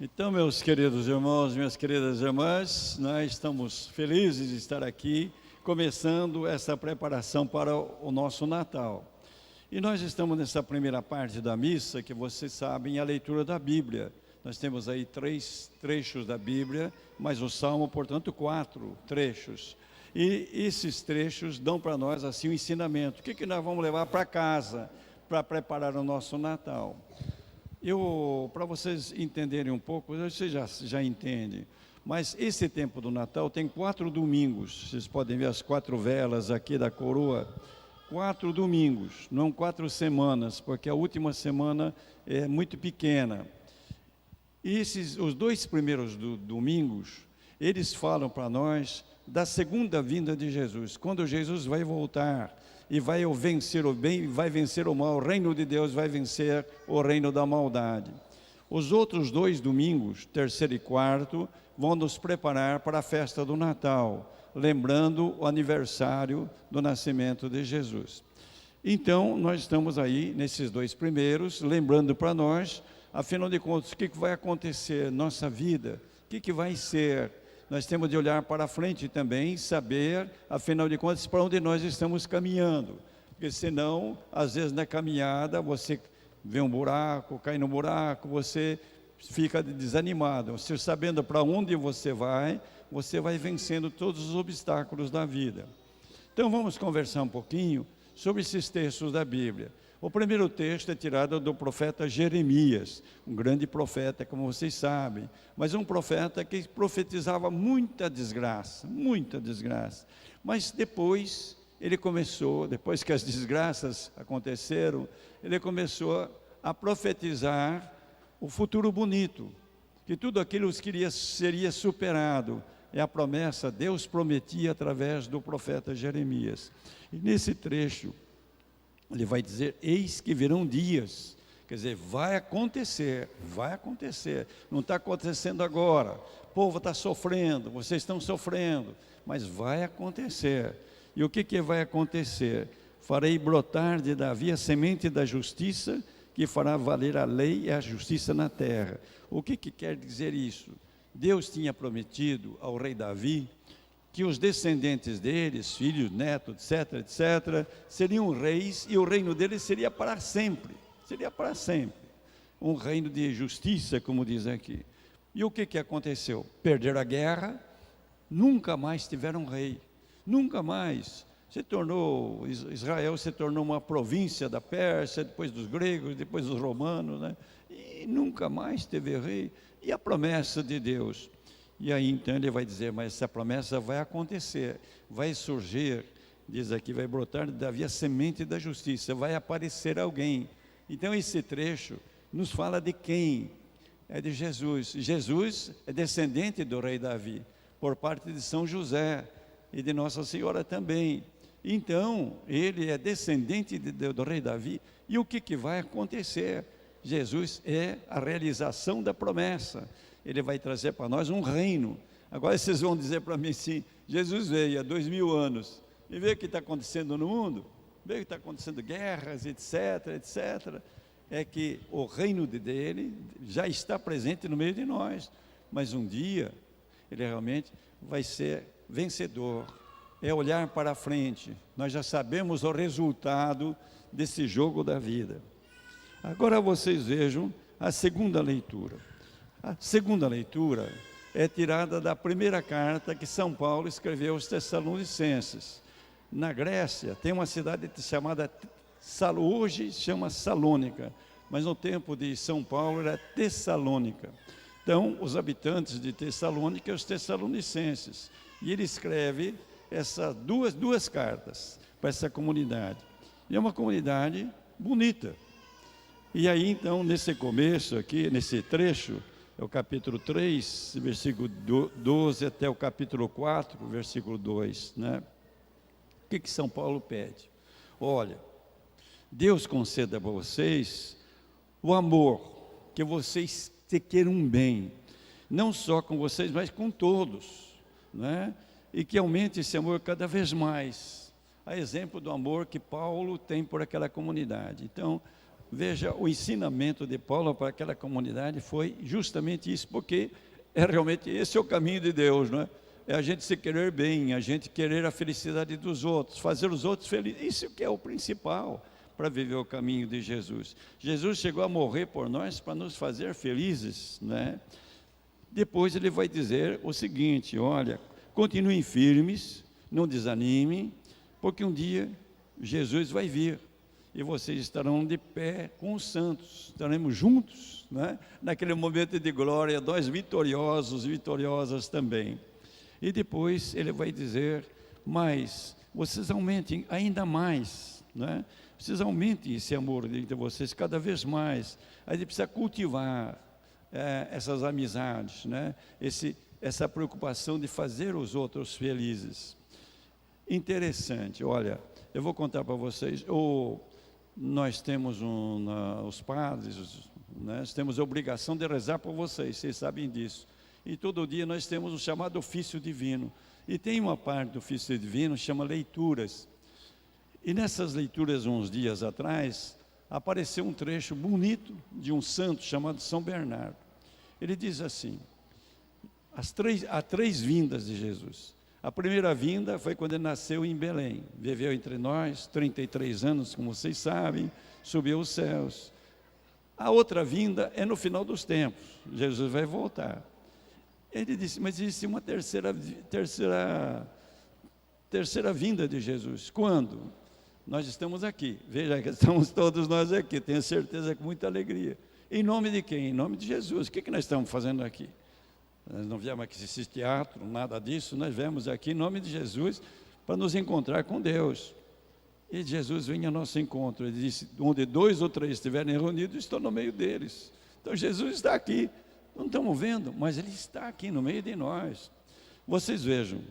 Então, meus queridos irmãos, minhas queridas irmãs, nós estamos felizes de estar aqui, começando essa preparação para o nosso Natal. E nós estamos nessa primeira parte da missa, que vocês sabem, a leitura da Bíblia. Nós temos aí 3 trechos da Bíblia, mais o Salmo, portanto, 4 trechos. E esses trechos dão para nós, assim, um ensinamento. O que nós vamos levar para casa para preparar o nosso Natal? Para vocês entenderem um pouco, vocês já entendem, mas esse tempo do Natal tem 4 domingos. Vocês podem ver as 4 velas aqui da coroa. 4 domingos, não 4 semanas, porque a última semana é muito pequena. E os 2 primeiros domingos, eles falam para nós da segunda vinda de Jesus, quando Jesus vai voltar e vai vencer o bem, vai vencer o mal, o reino de Deus vai vencer o reino da maldade. Os outros 2 domingos, terceiro e quarto, vão nos preparar para a festa do Natal, lembrando o aniversário do nascimento de Jesus. Então, nós estamos aí, nesses 2 primeiros, lembrando para nós, afinal de contas, o que vai acontecer na nossa vida, o que vai ser. Nós temos de olhar para frente também, saber, afinal de contas, para onde nós estamos caminhando. Porque senão, às vezes na caminhada, você vê um buraco, cai no buraco, você fica desanimado. Você sabendo para onde você vai vencendo todos os obstáculos da vida. Então vamos conversar um pouquinho sobre esses textos da Bíblia. O primeiro texto é tirado do profeta Jeremias, um grande profeta, como vocês sabem, mas um profeta que profetizava muita desgraça, muita desgraça. Mas depois depois que as desgraças aconteceram, ele começou a profetizar o futuro bonito, que tudo aquilo que seria superado. É a promessa, Deus prometia através do profeta Jeremias. E nesse trecho, ele vai dizer, eis que virão dias, quer dizer, vai acontecer, não está acontecendo agora, o povo está sofrendo, vocês estão sofrendo, mas vai acontecer. E o que vai acontecer? Farei brotar de Davi a semente da justiça, que fará valer a lei e a justiça na terra. O que quer dizer isso? Deus tinha prometido ao rei Davi que os descendentes deles, filhos, netos, etc., seriam reis, e o reino deles seria para sempre, um reino de justiça, como diz aqui. E o que aconteceu? Perderam a guerra, nunca mais tiveram rei, nunca mais. Israel se tornou uma província da Pérsia, depois dos gregos, depois dos romanos, né? E nunca mais teve rei. E a promessa de Deus? E aí então ele vai dizer, mas essa promessa vai acontecer, vai surgir, diz aqui, vai brotar de Davi a semente da justiça, vai aparecer alguém. Então esse trecho nos fala de quem? É de Jesus. Jesus é descendente do rei Davi, por parte de São José e de Nossa Senhora também. Então ele é descendente do rei Davi. E o que vai acontecer? Jesus é a realização da promessa. Ele vai trazer para nós um reino. Agora vocês vão dizer para mim assim, Jesus veio há 2000 anos, e vê o que está acontecendo no mundo, vê o que está acontecendo, guerras, etc. É que o reino dele já está presente no meio de nós, mas um dia ele realmente vai ser vencedor. É olhar para a frente, nós já sabemos o resultado desse jogo da vida. Agora vocês vejam a segunda leitura. A segunda leitura é tirada da primeira carta que São Paulo escreveu aos Tessalonicenses. Na Grécia tem uma cidade chamada, hoje chama Salônica, mas no tempo de São Paulo era Tessalônica. Então, os habitantes de Tessalônica, os tessalonicenses. E ele escreve essas duas cartas para essa comunidade. E é uma comunidade bonita. E aí, então, nesse começo aqui, nesse trecho, é o capítulo 3, versículo 12 até o capítulo 4, versículo 2, né? O que São Paulo pede? Olha, Deus conceda para vocês o amor, que vocês se queiram bem, não só com vocês, mas com todos, né? E que aumente esse amor cada vez mais, a exemplo do amor que Paulo tem por aquela comunidade. Então, veja, o ensinamento de Paulo para aquela comunidade foi justamente isso, porque é realmente esse é o caminho de Deus, não é? É a gente se querer bem, a gente querer a felicidade dos outros, fazer os outros felizes. Isso que é o principal para viver o caminho de Jesus. Jesus chegou a morrer por nós para nos fazer felizes, né? Depois ele vai dizer o seguinte: olha, continuem firmes, não desanimem, porque um dia Jesus vai vir e vocês estarão de pé com os santos, estaremos juntos, né? Naquele momento de glória, nós vitoriosos, vitoriosas também. E depois ele vai dizer: mas vocês aumentem ainda mais, né? Vocês aumentem esse amor entre vocês cada vez mais. A gente precisa cultivar essas amizades, né? Essa preocupação de fazer os outros felizes. Interessante, olha, eu vou contar para vocês. Nós temos os padres, né? Nós temos a obrigação de rezar por vocês sabem disso. E todo dia nós temos o chamado ofício divino. E tem uma parte do ofício divino que chama leituras. E nessas leituras, uns dias atrás, apareceu um trecho bonito de um santo chamado São Bernardo. Ele diz assim: há três vindas de Jesus. A primeira vinda foi quando ele nasceu em Belém. Viveu entre nós, 33 anos, como vocês sabem, subiu aos céus. A outra vinda é no final dos tempos. Jesus vai voltar. Ele disse: mas existe uma terceira vinda de Jesus. Quando? Nós estamos aqui. Veja que estamos todos nós aqui. Tenho certeza, com muita alegria. Em nome de quem? Em nome de Jesus. O que nós estamos fazendo aqui? Nós não viemos aqui assistir teatro, nada disso. Nós viemos aqui em nome de Jesus para nos encontrar com Deus. E Jesus vem ao nosso encontro. Ele disse: onde 2 ou 3 estiverem reunidos, estou no meio deles. Então Jesus está aqui. Não estamos vendo, mas Ele está aqui no meio de nós. Vocês vejam,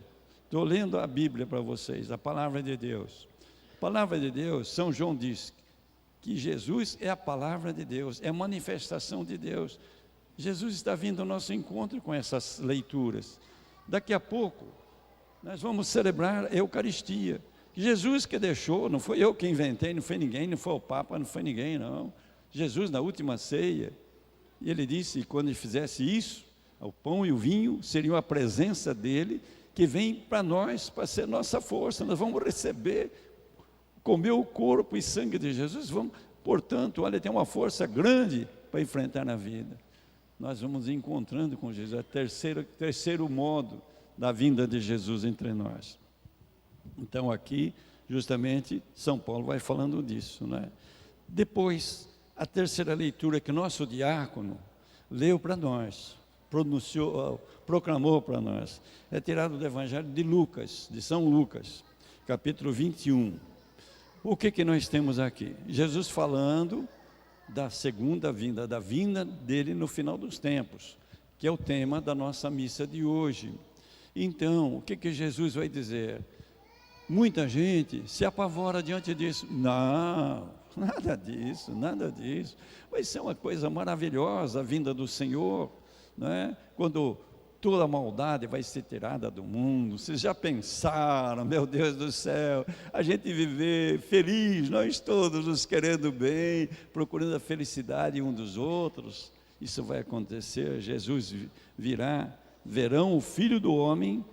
estou lendo a Bíblia para vocês, a palavra de Deus. A palavra de Deus, São João diz que Jesus é a palavra de Deus, é a manifestação de Deus. Jesus está vindo ao nosso encontro com essas leituras. Daqui a pouco, nós vamos celebrar a Eucaristia. Jesus que deixou, não foi eu que inventei, não foi ninguém, não foi o Papa, não foi ninguém, não. Jesus, na última ceia, e ele disse que quando ele fizesse isso, o pão e o vinho seriam a presença dele, que vem para nós, para ser nossa força. Nós vamos receber, comer o corpo e sangue de Jesus. Portanto, olha, tem uma força grande para enfrentar na vida. Nós vamos encontrando com Jesus, é o terceiro modo da vinda de Jesus entre nós. Então aqui, justamente, São Paulo vai falando disso, né? Depois, a terceira leitura que nosso diácono leu para nós, proclamou para nós, é tirado do Evangelho de Lucas, de São Lucas, capítulo 21. O que nós temos aqui? Jesus falando da segunda vinda, da vinda dele no final dos tempos, que é o tema da nossa missa de hoje. Então, o que Jesus vai dizer? Muita gente se apavora diante disso. Não, nada disso, nada disso. Vai ser uma coisa maravilhosa a vinda do Senhor, não é? Quando toda a maldade vai ser tirada do mundo. Vocês já pensaram, meu Deus do céu, a gente viver feliz, nós todos nos querendo bem, procurando a felicidade um dos outros. Isso vai acontecer, Jesus virá, verão o Filho do Homem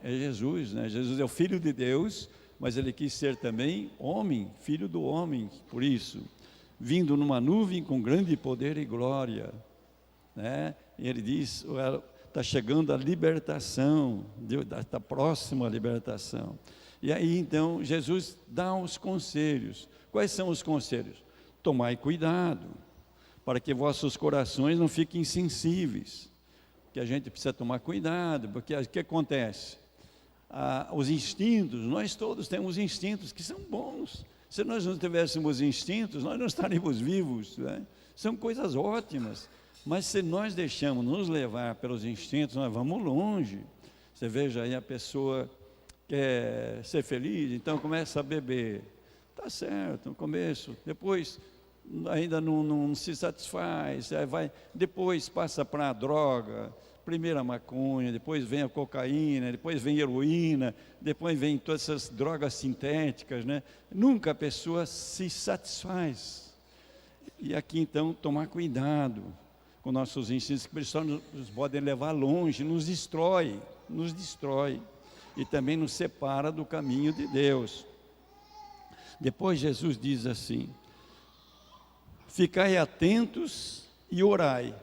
é Jesus, né? Jesus é o Filho de Deus, mas Ele quis ser também homem, Filho do Homem, por isso, vindo numa nuvem com grande poder e glória, né? E Ele diz, está chegando a libertação, está próximo à libertação. E aí então Jesus dá os conselhos. Quais são os conselhos? Tomai cuidado, para que vossos corações não fiquem insensíveis. Que a gente precisa tomar cuidado, porque o que acontece? Os instintos, nós todos temos instintos que são bons. Se nós não tivéssemos instintos, nós não estaríamos vivos, né? São coisas ótimas, mas se nós deixamos nos levar pelos instintos, nós vamos longe. Você veja aí, a pessoa quer ser feliz, então começa a beber. Está certo, no começo, depois ainda não se satisfaz, depois passa para a droga, primeiro a maconha, depois vem a cocaína, depois vem a heroína, depois vem todas essas drogas sintéticas, né? Nunca a pessoa se satisfaz, E aqui então tomar cuidado com nossos ensinos, que só nos podem levar longe, nos destrói, e também nos separa do caminho de Deus. Depois Jesus diz assim: ficai atentos e orai.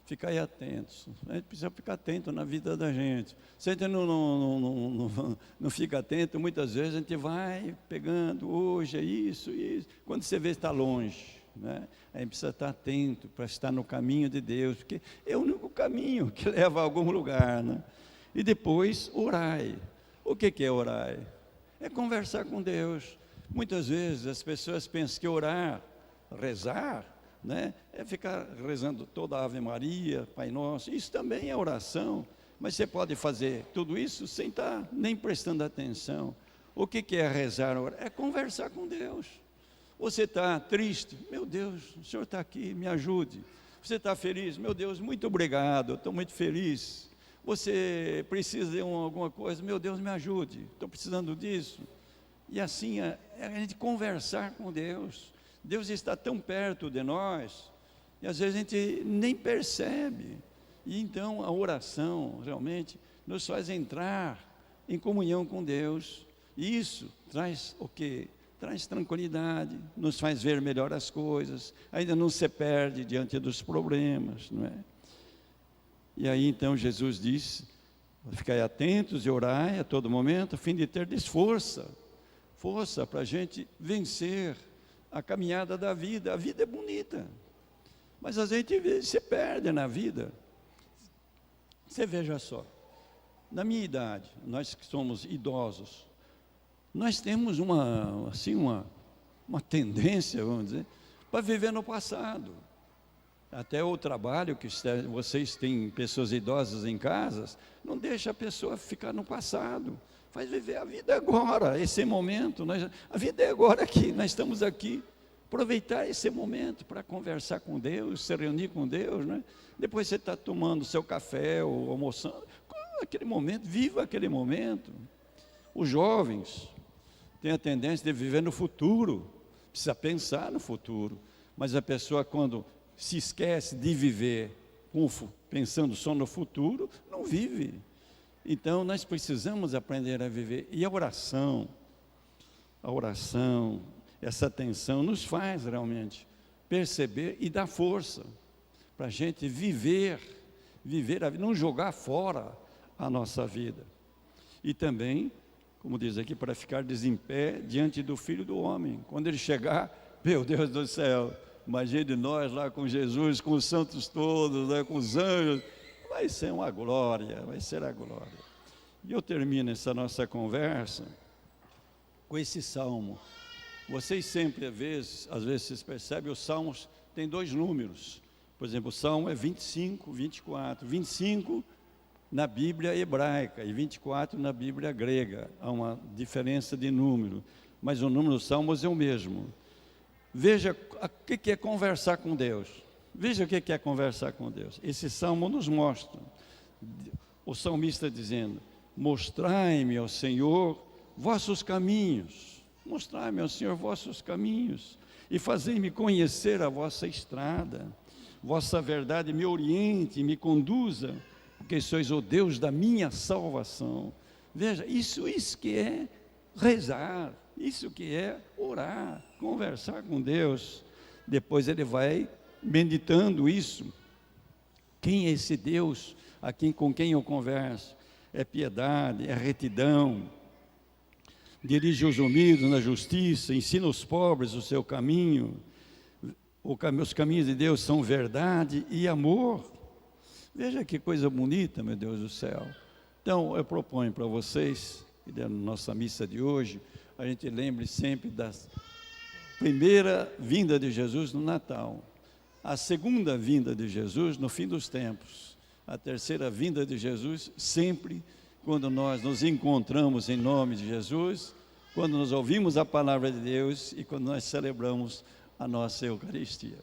Ficai atentos. A gente precisa ficar atento na vida da gente. Se a gente não fica atento, muitas vezes a gente vai pegando, hoje é isso. Quando você vê, está longe, né? A gente precisa estar atento para estar no caminho de Deus, porque é o único caminho que leva a algum lugar, né? E depois, orai. O que é orar? É conversar com Deus. Muitas vezes as pessoas pensam que orar, rezar, né, é ficar rezando toda a Ave Maria, Pai Nosso. Isso também é oração, mas você pode fazer tudo isso sem estar nem prestando atenção. O que é rezar? É conversar com Deus. Você está triste? Meu Deus, o Senhor está aqui, me ajude. Você está feliz? Meu Deus, muito obrigado, estou muito feliz. Você precisa de alguma coisa? Meu Deus, me ajude, estou precisando disso. E assim, é a gente conversar com Deus. Deus está tão perto de nós, e às vezes a gente nem percebe. E então a oração realmente nos faz entrar em comunhão com Deus. E isso traz o quê? Traz tranquilidade, nos faz ver melhor as coisas, ainda não se perde diante dos problemas, não é? E aí então Jesus disse: ficai atentos e orai a todo momento, a fim de ter força para a gente vencer a caminhada da vida. A vida é bonita, mas a gente se perde na vida. Você veja só, na minha idade, nós que somos idosos, nós temos uma tendência, vamos dizer, para viver no passado. Até o trabalho que vocês têm, pessoas idosas em casas, não deixa a pessoa ficar no passado, faz viver a vida agora, esse momento. A vida é agora aqui, nós estamos aqui. Aproveitar esse momento para conversar com Deus, se reunir com Deus, né? Depois você está tomando seu café ou almoçando, aquele momento, viva aquele momento. Os jovens têm a tendência de viver no futuro, precisa pensar no futuro, mas a pessoa, quando se esquece de viver pensando só no futuro, não vive. Então nós precisamos aprender a viver. E a oração, essa atenção nos faz realmente perceber e dar força para a gente viver a vida, não jogar fora a nossa vida. E também, como diz aqui, para ficar em pé diante do Filho do Homem. Quando ele chegar, meu Deus do céu, imagine nós lá com Jesus, com os santos todos, né, com os anjos, vai ser uma glória, vai ser a glória. E eu termino essa nossa conversa com esse salmo. Vocês sempre, às vezes vocês percebem, os salmos têm 2 números. Por exemplo, o salmo é 25, 24. 25 na Bíblia hebraica e 24 na Bíblia grega. Há uma diferença de número, mas o número dos salmos é o mesmo. Veja o que é conversar com Deus. Veja o que é conversar com Deus. Esse salmo nos mostra, o salmista dizendo: mostrai-me, ó Senhor, vossos caminhos. Mostrai-me, ó Senhor, vossos caminhos, e fazei-me conhecer a vossa estrada. Vossa verdade me oriente, me conduza, porque sois o Deus da minha salvação. Veja, isso que é rezar, isso que é orar, conversar com Deus. Depois ele vai meditando isso. Quem é esse Deus com quem eu converso? É piedade, é retidão, dirige os humildes na justiça, ensina os pobres o seu caminho. Os caminhos de Deus são verdade e amor. Veja que coisa bonita, meu Deus do céu. Então, eu proponho para vocês, que na nossa missa de hoje, a gente lembre sempre da primeira vinda de Jesus no Natal, a segunda vinda de Jesus no fim dos tempos, a terceira vinda de Jesus sempre quando nós nos encontramos em nome de Jesus, quando nós ouvimos a palavra de Deus e quando nós celebramos a nossa Eucaristia.